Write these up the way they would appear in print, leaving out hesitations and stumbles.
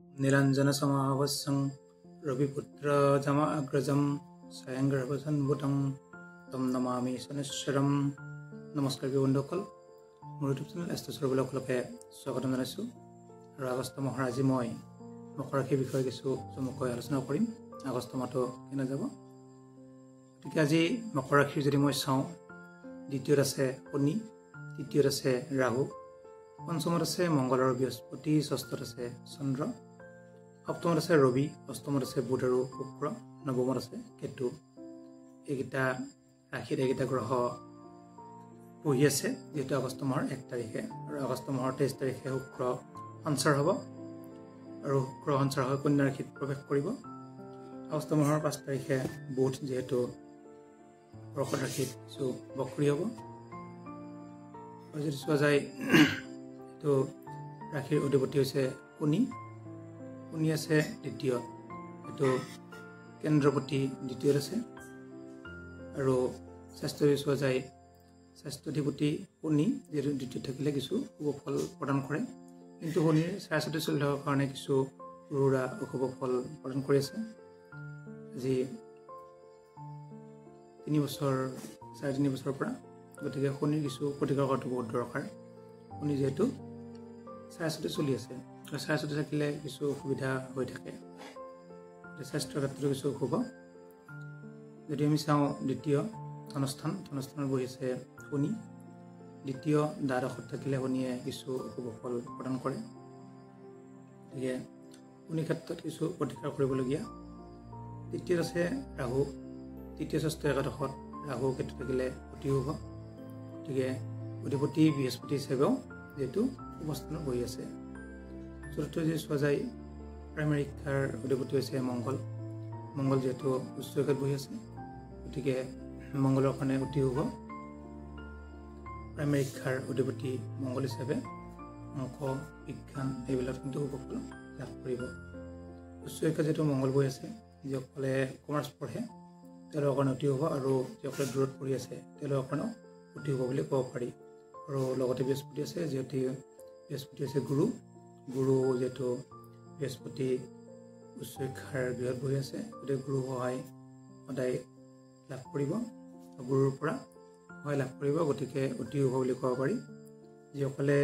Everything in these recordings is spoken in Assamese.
नीलाञ्जन समावस्सं रविपुत्र जमा अग्रजं सायंग्रहवसन्भुतं तम नमामि शनिश्चरम। नमस्कार बন্ধুসকল, মোৰ ইউটিউব চেনেল এষ্ট্ৰ'চৰবিলাকলৈকে স্বাগতম জনাইছোঁ। আৰু আগষ্ট মাহৰ আজি মই মকৰ ৰাশিৰ বিষয়ে কিছু চমুকৈ আলোচনা কৰিম। আগষ্ট মাহটো কেনে যাব, গতিকে আজি মকৰ ৰাশিৰ যদি মই চাওঁ, দ্বিতীয়ত আছে শনি, তৃতীয়ত আছে ৰাহু, পঞ্চমত আছে মংগল আৰু বৃহস্পতি, ষষ্ঠত আছে চন্দ্ৰ, সপ্তমত আছে ৰবি, অষ্টমত আছে বুধ আৰু শুক্ৰ, নৱমত আছে কেতু। এইকেইটা ৰাশিত এইকেইটা গ্ৰহ বহি আছে যিহেতু আগষ্ট মাহৰ 1 তাৰিখে। আৰু আগষ্ট মাহৰ 23 তাৰিখে শুক্ৰ সঞ্চাৰ হ'ব আৰু শুক্ৰ সঞ্চাৰ হৈ কন্যা ৰাশিত প্ৰৱেশ কৰিব। আগষ্ট মাহৰ 5 তাৰিখে বুধ যিহেতু কৰ্কট ৰাশিত কিছু বক্ৰী হ'ব। আৰু যদি চোৱা যায় এইটো ৰাশিৰ অধিপতি হৈছে শনি। শনি আছে দ্বিতীয়ত, এইটো কেন্দ্ৰপতি দ্বিতীয়ত আছে। আৰু স্বাস্থ্য যদি চোৱা যায়, স্বাস্থ্যাধিপতি শনি যিহেতু দ্বিতীয়ত থাকিলে কিছু শুভ ফল প্ৰদান কৰে, কিন্তু শনিৰ 4 চলি থকাৰ কাৰণে কিছু ৰুৰা অশুভ ফল প্ৰদান কৰি আছে। আজি 3-3.5 বছৰৰ পৰা, গতিকে শনিৰ কিছু প্ৰতিকাৰ কৰাটো বহুত দৰকাৰ। শনি যিহেতু 4 চলি আছে, 4 থাকিলে কিছু অসুবিধা হৈ থাকে, স্বাস্থ্যৰ ক্ষেত্ৰত কিছু অশুভ। যদি আমি চাওঁ দ্বিতীয় ধনস্থানত বহি আছে শনি। দ্বিতীয় দ্বাদশত থাকিলে শনিয়ে কিছু অশুভ ফল প্ৰদান কৰে, গতিকে শনিৰ ক্ষেত্ৰত কিছু প্ৰতিকাৰ কৰিবলগীয়া। তৃতীয়ত আছে ৰাহু, তৃতীয় ষষ্ঠ একাদশত ৰাহু কেতু থাকিলে অতি শুভ, গতিকে অধিপতি বৃহস্পতি হিচাপেও যিহেতু অৱস্থানত বহি আছে। চতুৰ্থ যদি চোৱা যায়, প্ৰাইমেৰী শিক্ষাৰ অধিপতি হৈছে মংগল। মংগল যিহেতু উচ্চ শিক্ষাত বহি আছে, গতিকে মংগলৰ কাৰণে অতি শুভ। প্ৰাইমেৰী শিক্ষাৰ অধিপতি মংগল হিচাপে অংক, বিজ্ঞান এইবিলাক কিন্তু শুভ ফল লাভ কৰিব। উচ্চ শিক্ষা যিহেতু মংগল বহি আছে, যিসকলে কমাৰ্চ পঢ়ে তেওঁলোকৰ কাৰণে অতি শুভ, আৰু যিসকলে দূৰত পঢ়ি আছে তেওঁলোকৰ কাৰণেও অতি শুভ বুলি ক'ব পাৰি। আৰু লগতে বৃহস্পতি আছে, যিহেতু বৃহস্পতি হৈছে গুৰু যিহেতু বৃহস্পতি উচ্চ শিক্ষাৰ গৃহত বহি আছে, গতিকে গুৰু সহায় সদায় লাভ কৰিব, গুৰুৰ পৰা সহায় লাভ কৰিব, গতিকে অতি শুভ বুলি ক'ব পাৰি। যিসকলে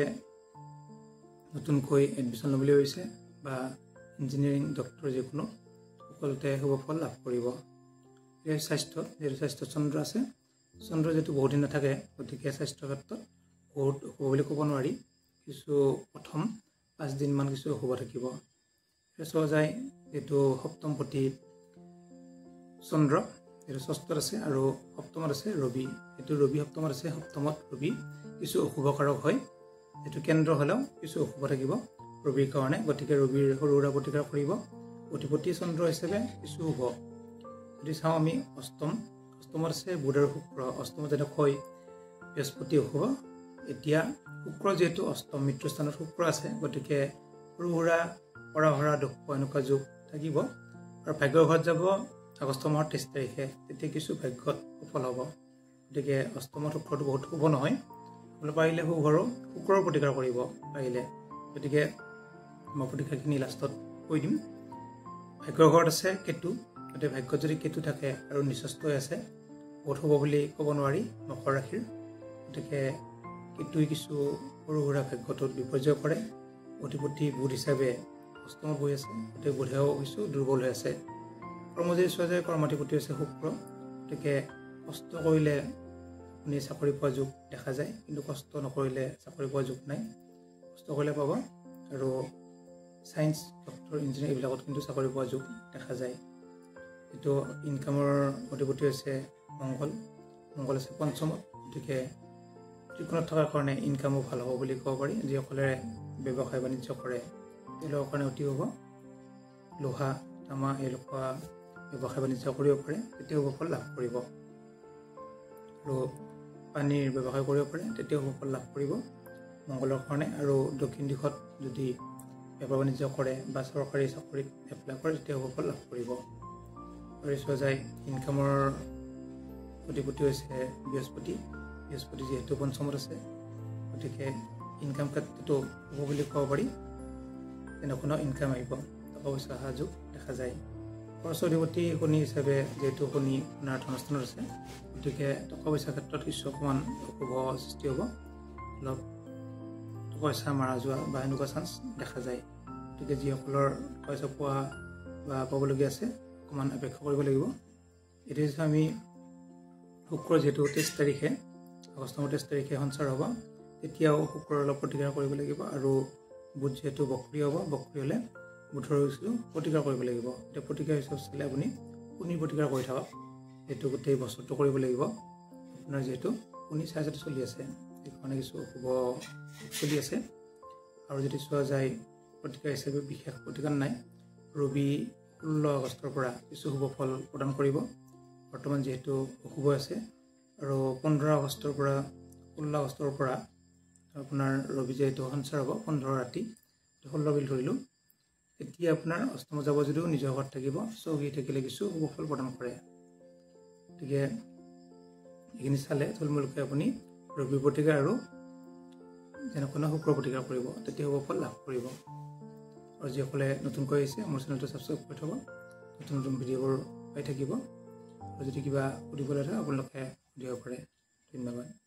নতুনকৈ এডমিশ্যন ল'বলৈ হৈছে বা ইঞ্জিনিয়াৰিং, ডক্টৰ যিকোনো সকলোতে শুভ ফল লাভ কৰিব। স্বাস্থ্যত চন্দ্ৰ আছে, চন্দ্ৰ যিহেতু বহুত দিন নাথাকে, গতিকে স্বাস্থ্যৰ ক্ষেত্ৰত বহুত অশুভ বুলি ক'ব নোৱাৰি, কিছু প্ৰথম 5 দিনমান কিছু অশুভ থাকিব। চোৱা যায় যিহেতু সপ্তমপতি চন্দ্ৰ এইটো ষষ্ঠত আছে, আৰু সপ্তমত আছে ৰবি। এইটো ৰবি সপ্তমত আছে, সপ্তমত ৰবি কিছু অশুভকাৰক হয়, এইটো কেন্দ্ৰ হ'লেও কিছু অশুভ থাকিব ৰবিৰ কাৰণে, গতিকে ৰবিৰ সৰু সুৰা প্ৰতিকাৰ কৰিব। অধিপতি চন্দ্ৰ হিচাপে কিছু শুভ। যদি চাওঁ আমি অষ্টমত আছে বুধ আৰু শুক্ৰ। অষ্টমত যেনেকৈ বৃহস্পতি অশুভ, এতিয়া শুক্ৰ যিহেতু অষ্টম মৃত্যুস্থানত শুক্ৰ আছে, গতিকে সৰু সুৰা পঢ়া শুনা দুখ পোৱা এনেকুৱা যুগ থাকিব। আৰু ভাগ্যৰ ঘৰত যাব আগষ্ট মাহৰ 23 তাৰিখে, তেতিয়া কিছু ভাগ্যত সফল হ'ব। গতিকে অষ্টমত শুক্ৰটো বহুত শুভ নহয়, আপোনালোকে পাৰিলে শুক্ৰৰ প্ৰতিকাৰ কৰিব পাৰিলে। গতিকে মই প্ৰতিকাৰখিনি লাষ্টত কৈ দিম। ভাগ্যৰ ঘৰত আছে কেতু, গতিকে ভাগ্যত যদি কেতু থাকে আৰু নিচস্ত হৈ আছে, বহুত শুভ বুলি ক'ব নোৱাৰি মকৰ ৰাশিৰ। গতিকে কেতুই কিছু সৰু সুৰা ভাগ্যটোত বিপৰ্যয় কৰে। অধিপতি বুধ হিচাপে অষ্টমত বহি আছে, গতিকে বুধেও কিছু দুৰ্বল হৈ আছে। কৰ্ম যদি চোৱা যায়, কৰ্মাধিপতি হৈছে শুক্ৰ, গতিকে কষ্ট কৰিলে আপুনি চাকৰি পোৱা যোগ দেখা যায়, কিন্তু কষ্ট নকৰিলে চাকৰি পোৱা যোগ নাই। কষ্ট কৰিলে পাব, আৰু ছায়েন্স, ডক্টৰ, ইঞ্জিনিয়াৰ এইবিলাকত কিন্তু চাকৰি পোৱা যোগ দেখা যায়। এইটো ইনকামৰ অধিপতি হৈছে মংগল আছে পঞ্চমত, গতিকে ত্ৰিকোণত থকাৰ কাৰণে ইনকামো ভাল হ'ব বুলি ক'ব পাৰি। যিসকলে ব্যৱসায় বাণিজ্য কৰে তেওঁলোকৰ কাৰণে অতি শুভ। লোহা, তামা এনেকুৱা ব্যৱসায় বাণিজ্য কৰিব পাৰে, তেতিয়াও শুভ ফল লাভ কৰিব। আৰু পানীৰ ব্যৱসায় কৰিব পাৰে, তেতিয়াও শুভ ফল লাভ কৰিব মংগলৰ কাৰণে। আৰু দক্ষিণ দিশত যদি বেপাৰ বাণিজ্য কৰে বা চৰকাৰী চাকৰিত এপ্লাই কৰে, তেতিয়া শুভ ফল লাভ কৰিব। আৰু চোৱা যায় ইনকামৰ অধিপতি হৈছে বৃহস্পতি যিহেতু পঞ্চমত আছে, গতিকে ইনকাম ক্ষেত্ৰতো শুভ বুলি ক'ব পাৰি। তেনেকুৱা ইনকাম আহিব, টকা পইচা অহা যোগ দেখা যায়। খৰচৰ অধিপতি শনি হিচাপে যিহেতু শনি আপোনাৰ ধনস্থানত আছে, গতিকে টকা পইচাৰ ক্ষেত্ৰত কিছু অকণমান অশুভ সৃষ্টি হ'ব, অলপ টকা পইচা মাৰা যোৱা বা এনেকুৱা চান্স দেখা যায়। গতিকে যিসকলৰ টকা পইচা পোৱা বা পাবলগীয়া আছে অকণমান অপেক্ষা কৰিব লাগিব। এতিয়া যদি আমি শুক্ৰ যিহেতু 23 তাৰিখে আগষ্ট 23 তাৰিখে সঞ্চাৰ হ'ব, তেতিয়াও শুক্ৰৰ অলপ প্ৰতিকাৰ কৰিব লাগিব। আৰু বুধ যিহেতু বক্ৰী হ'ব, বক্ৰী হ'লে বুধৰ প্ৰতিকাৰ কৰিব লাগিব। এতিয়া প্ৰতিকাৰ হিচাপে চালে আপুনি শনিৰ প্ৰতিকাৰ কৰি থাকক, সেইটো গোটেই বছৰটো কৰিব লাগিব। আপোনাৰ যিহেতু শনি চাইজতে চলি আছে, সেইকাৰণে কিছু অশুভ চলি আছে। আৰু যদি চোৱা যায় প্ৰতিকাৰ হিচাপে বিশেষ প্ৰতিকাৰ নাই। ৰবি 16 আগষ্টৰ পৰা কিছু শুভ ফল প্ৰদান কৰিব, বৰ্তমান যিহেতু অশুভ আছে। আৰু 15 আগষ্টৰ পৰা 16 আগষ্টৰ পৰা আপোনাৰ ৰবি যিহেতু সঞ্চাৰ হ'ব 15 ৰাতি 16 বুলি ধৰিলোঁ, এতিয়া আপোনাৰ অষ্টম যাব যদিও নিজৰ ঘৰত থাকিব, চৌকি থাকিলে কিছু শুভ ফল প্ৰদান কৰে। গতিকে এইখিনি চালে থুলমূলকৈ আপুনি ৰবি প্ৰতিকাৰ আৰু যেনেকুৱা শুক্ৰ প্ৰতিকাৰ কৰিব, তেতিয়া শুভ ফল লাভ কৰিব। আৰু যিসকলে নতুনকৈ আহিছে মোৰ চেনেলটো ছাবস্ক্ৰাইব কৰি থ'ব, নতুন নতুন ভিডিঅ'বোৰ পাই থাকিব। আৰু যদি কিবা সুধিবলৈ থাকে আপোনালোকে সুধিব পাৰে। ধন্যবাদ।